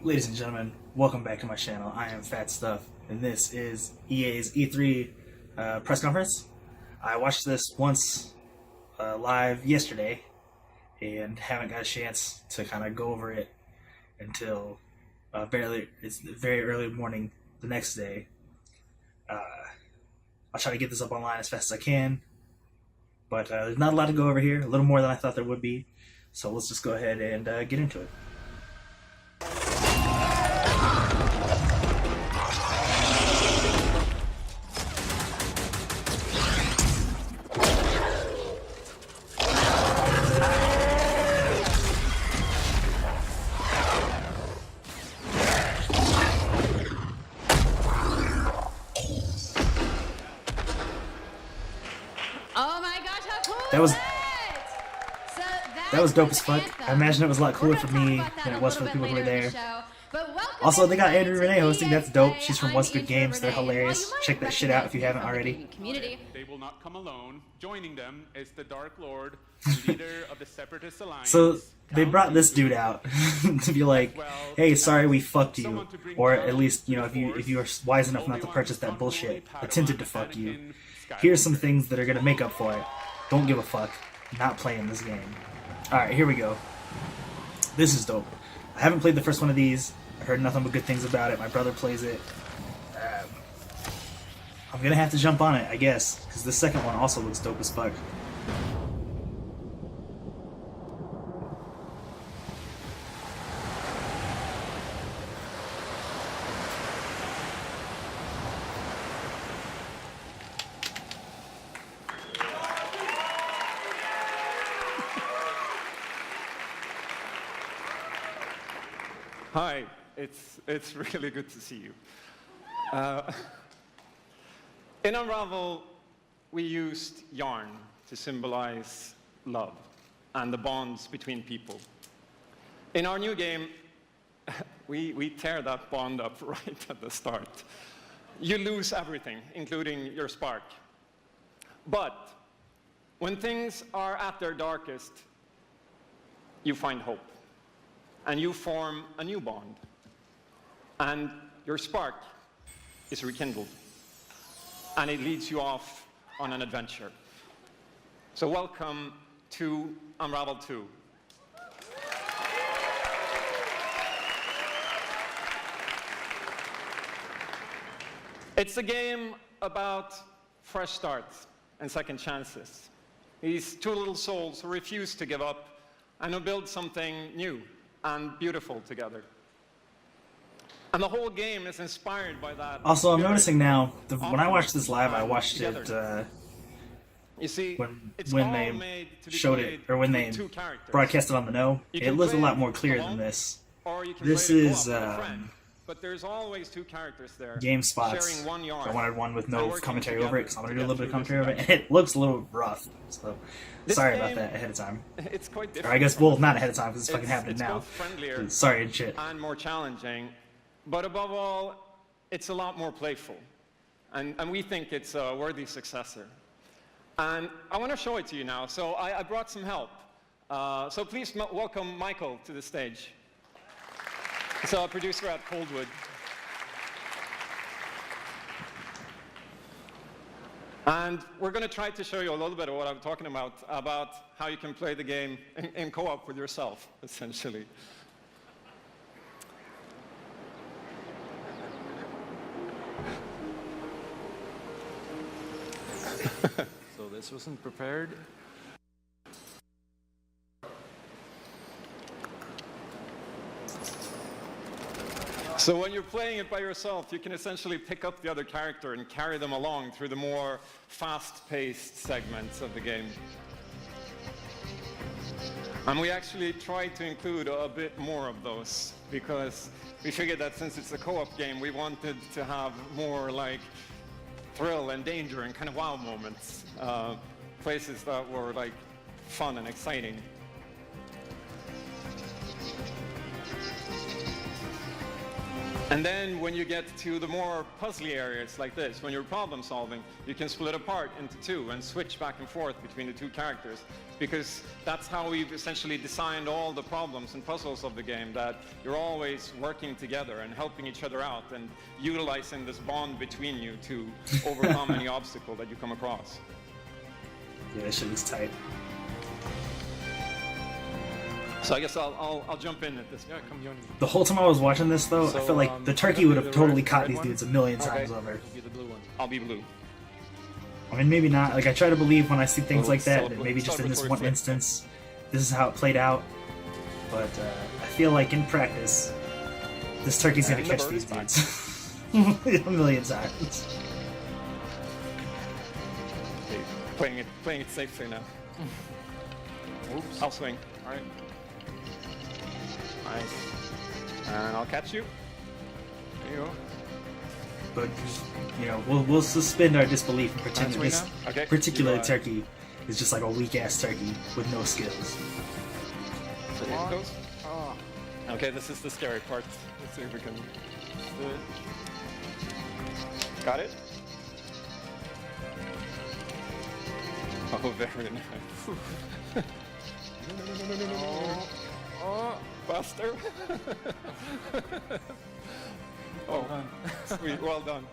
Ladies and gentlemen, welcome back to my channel. I am Fat Stuff, and this is EA's E3 press conference. I watched this once live yesterday, and haven't got a chance to kind of go over it until it's very early morning the next day. I'll try to get this up online as fast as I can, but there's not a lot to go over here, a little more than I thought there would be, so let's just go ahead and get into it. Oh my gosh, how cool That was is that was dope as fuck. I imagine it was a lot cooler for me than it was for the people who were there. Also, they got Andrew Renee hosting. That's dope. She's from What's Good Games. They're hilarious. Check that shit out if you haven't already. They will not come alone. Joining them is the Dark Lord, leader of the Separatist Alliance. So they brought this dude out to be like, "Hey, sorry we fucked you," or at least, you know, if you are wise enough not to purchase that bullshit, attempted to fuck you. Here's some things that are gonna make up for it. Don't give a fuck. Not playing this game. All right, here we go. This is dope. I haven't played the first one of these. I heard nothing but good things about it. My brother plays it. I'm gonna have to jump on it, I guess, because the second one also looks dope as fuck. Hi, it's really good to see you. In Unravel, we used yarn to symbolize love and the bonds between people. In our new game, we tear that bond up right at the start. You lose everything, including your spark. But when things are at their darkest, you find hope. And you form a new bond. And your spark is rekindled. And it leads you off on an adventure. So welcome to Unravel 2. It's a game about fresh starts and second chances. These two little souls who refuse to give up and who build something new and beautiful together. And the whole game is inspired by that. Also, I'm noticing now, when I watched this live, I watched it you see, when they showed it, or when they broadcast it on the No. It looks a lot more clear than this. This is but there's always two characters there. Game spots. Sharing one yarn. I wanted one with no commentary over it, because I'm going to do a little bit of commentary over it, and it looks a little rough, so sorry about that ahead of time. It's quite different. Or I guess, well, not ahead of time, because it's fucking happening now. Both friendlier Sorry and shit. and more challenging, but above all, it's a lot more playful. And we think it's a worthy successor. And I want to show it to you now, so I brought some help. So please welcome Michael to the stage. He's a producer at Coldwood. And we're going to try to show you a little bit of what I'm talking about how you can play the game in co-op with yourself, essentially. So this wasn't prepared. So when you're playing it by yourself, you can essentially pick up the other character and carry them along through the more fast-paced segments of the game. And we actually tried to include a bit more of those, because we figured that since it's a co-op game, we wanted to have more like thrill and danger and kind of wow moments. Places that were like fun and exciting. And then when you get to the more puzzly areas like this, when you're problem solving, you can split apart into two and switch back and forth between the two characters, because that's how we've essentially designed all the problems and puzzles of the game, that you're always working together and helping each other out and utilizing this bond between you to overcome any obstacle that you come across. Yeah, that shit looks tight. So I guess I'll jump in at this. Yeah, come join me. The whole time I was watching this, though, I So, feel like the turkey you're would gonna have be the totally red- caught red these one? dudes a million Okay. times over. You'll be the blue one. I'll be blue. I mean, maybe not. Like, I try to believe when I see things Oh, like that, so- that maybe just in this celebratory one flip. instance, this is how it played out. But I feel like in practice, this turkey's gonna And the catch bird these is back. dudes a million times. Okay, playing it safely now. Oops. I'll swing. All right. Nice. And I'll catch you. There you go. But you know, we'll suspend our disbelief and pretend that Swing this now? Okay. particular You, turkey is just like a weak ass turkey with no skills. So here it goes. Oh. Okay, this is the scary part. Let's see if we can. Do it. Got it? Oh, very nice. Oh. Faster. Well Oh, done. sweet. Well done.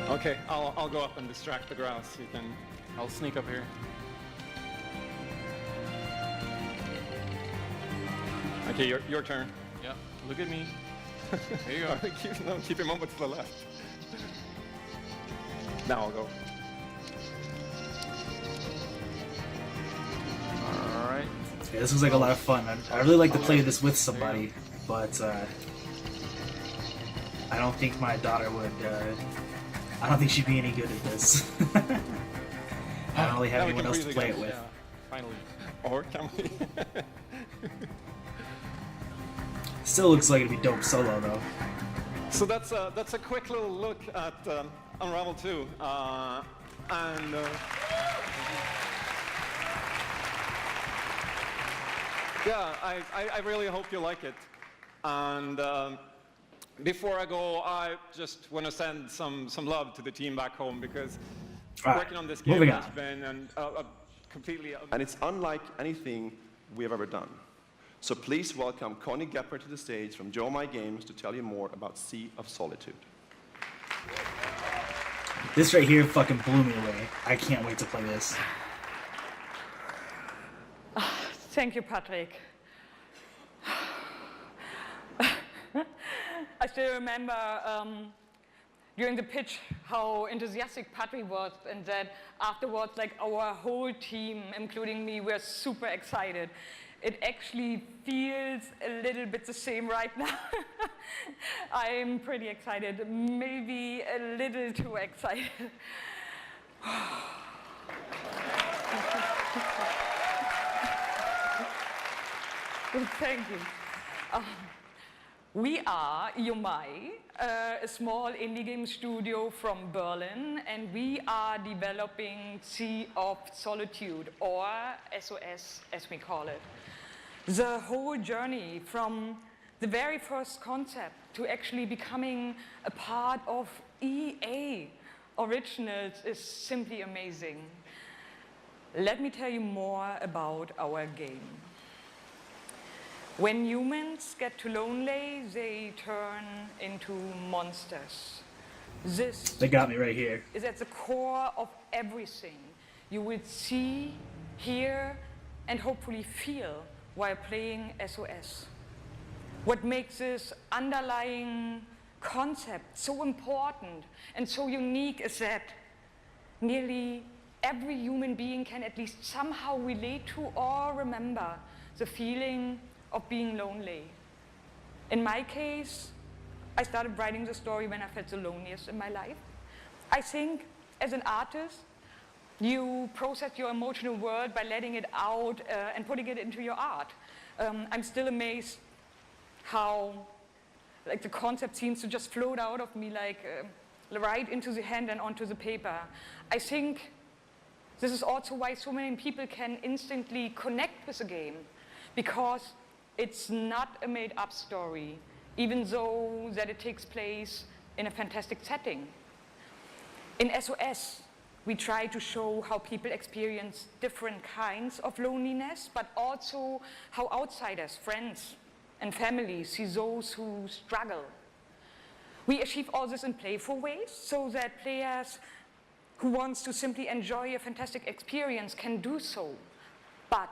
Okay, I'll go up and distract the grouse. You can. I'll sneak up here. Okay, your turn. Yeah. Look at me. There you go. Keep him over to the left. Now I'll go. All right. Yeah, this was like a lot of fun. I really like to play this with somebody, but I don't think my daughter would. I don't think she'd be any good at this. I don't really have Now we anyone can else to breathe play again. it with. Yeah. Finally. Or can we? Still looks like it'd be dope solo though. So that's a quick little look at Unravel 2, and yeah, I really hope you like it. And before I go, I just want to send some love to the team back home, because All right, working on this game moving has on. been completely. And it's unlike anything we have ever done. So please welcome Connie Gepper to the stage from Joe My Games to tell you more about Sea of Solitude. This right here fucking blew me away. I can't wait to play this. Thank you, Patrick. I still remember during the pitch how enthusiastic Patrick was, and that afterwards, like, our whole team, including me, were super excited. It actually feels a little bit the same right now. I'm pretty excited, maybe a little too excited. Thank you. We are Yomai, a small indie game studio from Berlin, and we are developing Sea of Solitude, or SOS as we call it. The whole journey from the very first concept to actually becoming a part of EA Originals is simply amazing. Let me tell you more about our game. When humans get too lonely, they turn into monsters. This They got me right here. is at the core of everything you will see, hear, and hopefully feel while playing SOS. What makes this underlying concept so important and so unique is that nearly every human being can at least somehow relate to or remember the feeling of being lonely. In my case, I started writing the story when I felt the loneliest in my life. I think as an artist, you process your emotional world by letting it out and putting it into your art. I'm still amazed how the concept seems to just float out of me right into the hand and onto the paper. I think this is also why so many people can instantly connect with the game, because It's not a made-up story, even though that it takes place in a fantastic setting. In SOS, we try to show how people experience different kinds of loneliness, but also how outsiders, friends, and family see those who struggle. We achieve all this in playful ways so that players who wants to simply enjoy a fantastic experience can do so. But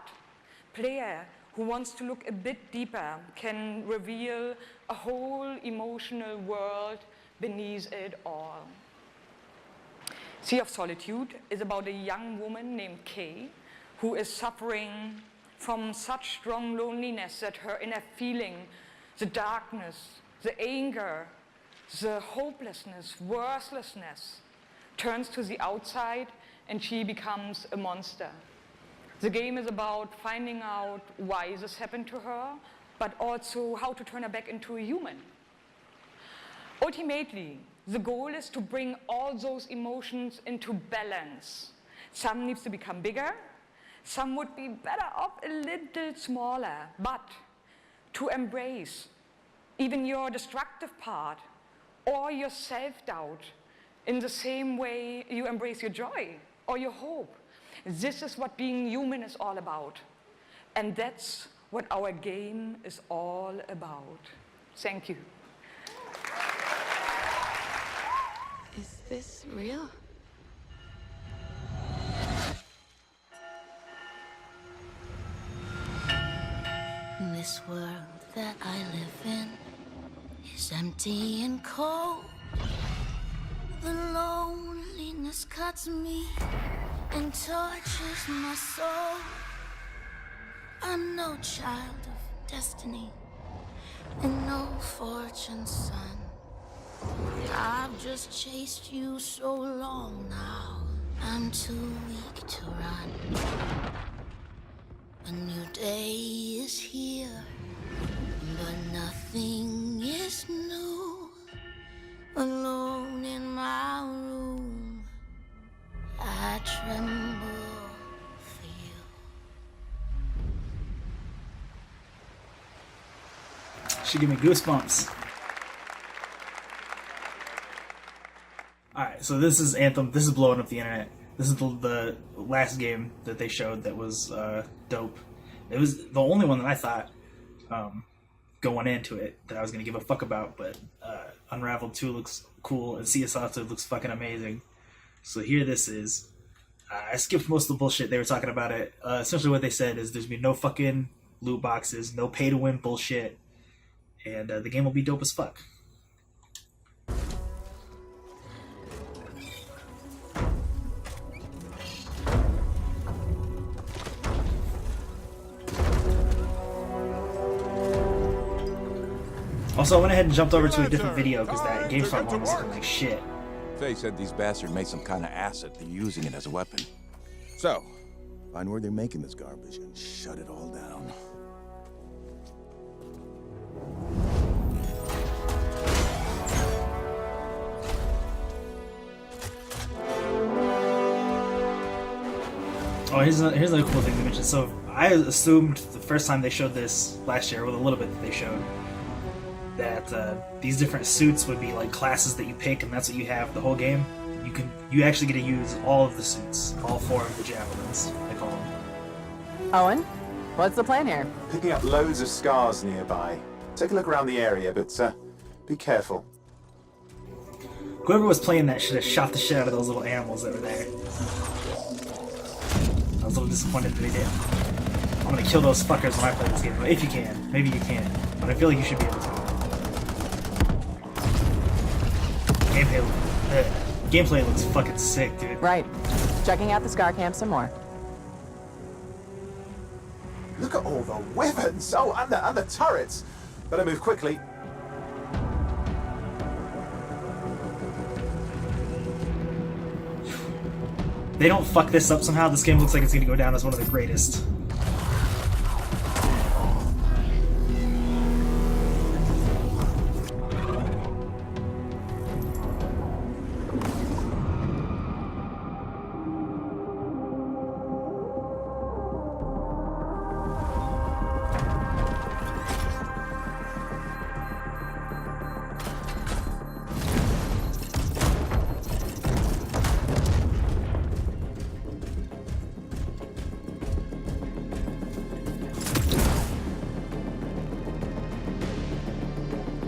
player who wants to look a bit deeper can reveal a whole emotional world beneath it all. Sea of Solitude is about a young woman named Kay who is suffering from such strong loneliness that her inner feeling, the darkness, the anger, the hopelessness, worthlessness, turns to the outside and she becomes a monster. The game is about finding out why this happened to her, but also how to turn her back into a human. Ultimately, the goal is to bring all those emotions into balance. Some needs to become bigger, some would be better off a little smaller, but to embrace even your destructive part or your self-doubt in the same way you embrace your joy or your hope. This is what being human is all about. And that's what our game is all about. Thank you. Is this real? This world that I live in is empty and cold. The loneliness cuts me and tortures my soul. I'm no child of destiny and no fortune's son. I've just chased you so long now, I'm too weak to run. A new day is here, but nothing is new. Alone in my room, I tremble for you. She give me goosebumps. Alright, so this is Anthem. This is blowing up the internet. This is the last game that they showed that was dope. It was the only one that I thought going into it that I was going to give a fuck about, but Unravel 2 looks cool, and Sea of Solitude looks fucking amazing. So here this is. I skipped most of the bullshit they were talking about it. Essentially what they said is there's going to be no fucking loot boxes, no pay-to-win bullshit, and the game will be dope as fuck. Also, I went ahead and jumped over to a different video because that GameSpot one was looking like shit. Faye said these bastards made some kind of acid. They're using it as a weapon. So, find where they're making this garbage and shut it all down. Oh, here's another cool thing to mention. So, I assumed the first time they showed this last year, with a little bit that they showed, that these different suits would be like classes that you pick, and that's what you have the whole game. You actually get to use all of the suits, all 4 of the javelins, they call them. Owen, what's the plan here? Picking up loads of scars nearby. Take a look around the area, but be careful. Whoever was playing that should have shot the shit out of those little animals that were there. I was a little disappointed that they did. I'm gonna kill those fuckers when I play this game. If you can. Maybe you can't. But I feel like you should be able to. Gameplay looks fucking sick, dude. Right. Checking out the Scar Camp some more. Look at all the weapons! Oh, and the turrets! Better move quickly. They don't fuck this up somehow, this game looks like it's gonna go down as one of the greatest.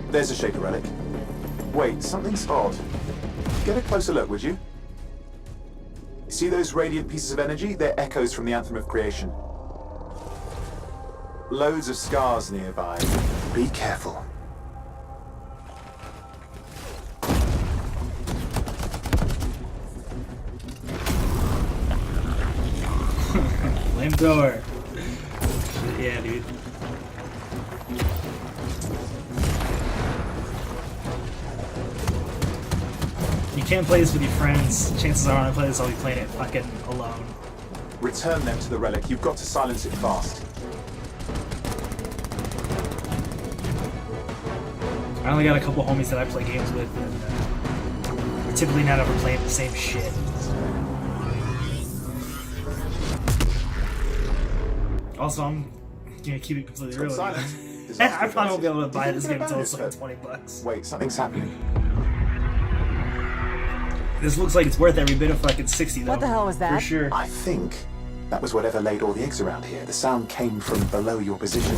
There's a Shaper relic. Wait, something's odd. Get a closer look, would you? See those radiant pieces of energy? They're echoes from the Anthem of Creation. Loads of scars nearby. Be careful. Flamethrower. Yeah, dude. You can't play this with your friends. Chances are when I play this, I'll be playing it fucking alone. Return them to the relic. You've got to silence it fast. I only got a couple homies that I play games with, and we're typically not ever playing the same shit. Also, I'm gonna keep it completely real with you. I probably won't be able to buy this game until it's like $20. Wait, something's happening. This looks like it's worth every bit of fucking 60 though. What the hell was that? For sure. I think that was whatever laid all the eggs around here. The sound came from below your position.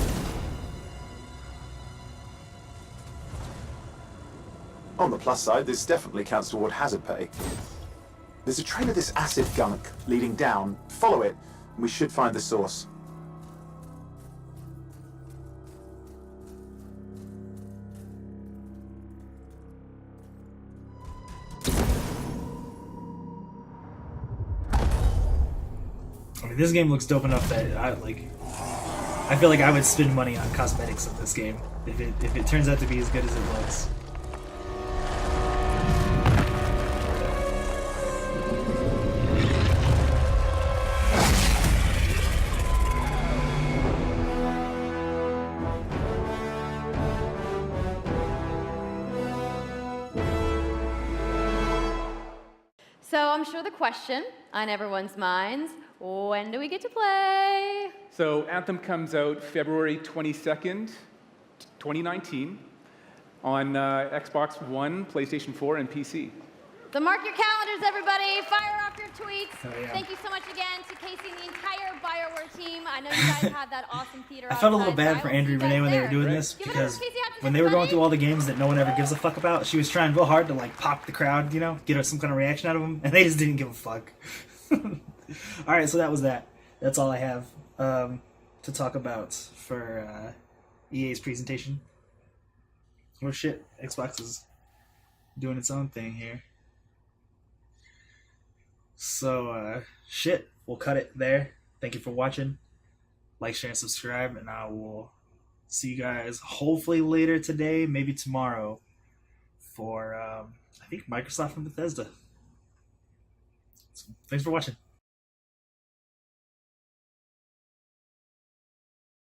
On the plus side, this definitely counts toward hazard pay. There's a trail of this acid gunk leading down. Follow it, and we should find the source. I mean, this game looks dope enough that I feel like I would spend money on cosmetics in this game if it turns out to be as good as it looks. So I'm sure the question on everyone's minds, when do we get to play? So Anthem comes out February 22nd, 2019 on Xbox One, PlayStation 4, and PC. So mark your calendars, everybody. Fire off your tweets. Oh, yeah. Thank you so much again to Casey and the entire BioWare team. I know you guys had that awesome theater I felt a little outside, bad so for I will Andrew see and you Renee when they guys were doing there. this Give it up for because Casey Hutchins, when they were going everybody. through all the games that no one ever gives a fuck about, she was trying real hard to like pop the crowd, you know, get some kind of reaction out of them, and they just didn't give a fuck. Alright, so that was that. That's all I have to talk about for EA's presentation. Oh shit, Xbox is doing its own thing here. So, shit, we'll cut it there. Thank you for watching. Like, share, and subscribe, and I will see you guys hopefully later today, maybe tomorrow, for, I think, Microsoft and Bethesda. So, thanks for watching.